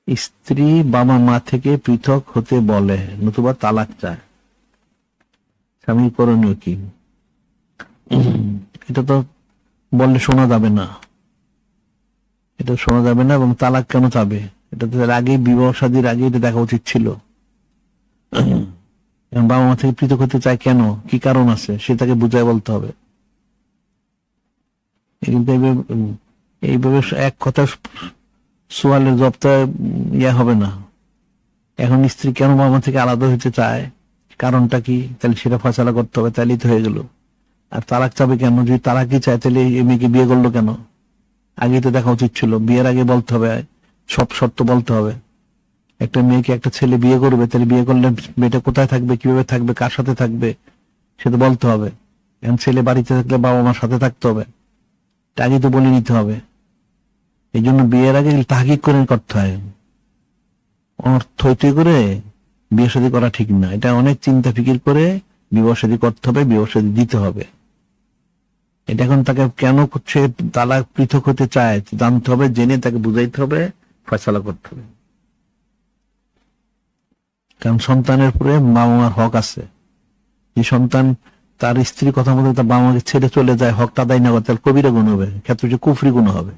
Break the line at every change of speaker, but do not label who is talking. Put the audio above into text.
স্ত্রী বাবা মা থেকে পৃথক হতে বলে নতুবা তালাক চায়, স্বামী করণীয় কি? এটা তো বললে শোনা যাবে না, এটা শোনা যাবে না। এবং তালাক কেন চাবে? এটা তো আগেই, বিবাহ শাদীর আগে এটা দেখা উচিত ছিল। বাবা মা থেকে পৃথক হতে চায় কেন, কি কারণ আছে, সেটাকে বুঝায় বলতে হবে। কিন্তু এইভাবে এক কথা সোয়ালের জবটা হবে না। এখন স্ত্রী কেন বাবা মা থেকে আলাদা হতে চায়, কারণটা কি, তাহলে সেটা ফয়সালা করতে হবে, তাহলেই তো হয়ে গেল। আর তালাক চাবে কেন? যদি তালাকই চায় তাহলে এই মেয়েকে বিয়ে করলো কেন? আগে তো দেখা উচিত ছিল, বিয়ের আগে বলতে হবে, সব শর্ত বলতে হবে। একটা মেয়েকে একটা ছেলে বিয়ে করবে, তাহলে বিয়ে করলে মেয়েটা কোথায় থাকবে, কিভাবে থাকবে, কার সাথে থাকবে, সেটা বলতে হবে। এখন ছেলে বাড়িতে থাকলে বাবা মার সাথে থাকতে হবে, আগে তো বলে নিতে হবে। এই জন্য বিয়ের আগে তাহকিক করে করতে হয়। অর্থ করে বিয়ে শাদী করা ঠিক না, এটা অনেক চিন্তা ফিকির করে বিবাহ শাদী করতে হবে, বিবাহ শাদী দিতে হবে। এটা এখন তাকে কেন করছে, তালাক পৃথক হতে চায় জানতে হবে, জেনে তাকে বুঝাইতে হবে, ফয়সালা করতে হবে। কারণ সন্তানের উপরে বাবা মার হক আছে। যে সন্তান তার স্ত্রীর কথা মতো তার বাবা মাকে ছেড়ে চলে যায়, হকটা আদায় না করে, তাহলে কবিরা গুণ হবে, ক্ষেত্রে কুফরি গুণ হবে।